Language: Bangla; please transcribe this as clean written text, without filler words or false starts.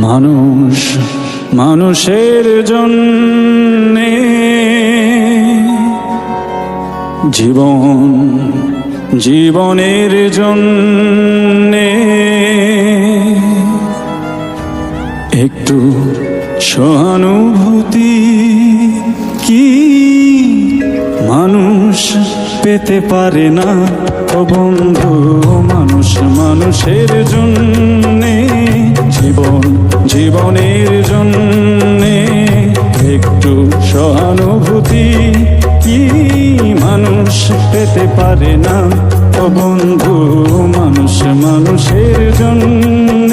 মানুষ মানুষের জন্যে, জীবন জীবনের জন্যে, একটু সহানুভূতি কি মানুষ পেতে পারে না? ও বন্ধু, মানুষ মানুষের জন্যে, জীবন জীবনের জন্যে, একটু সহানুভূতি কি মানুষ পেতে পারে না? ও বন্ধু, মানুষ মানুষের জন্য।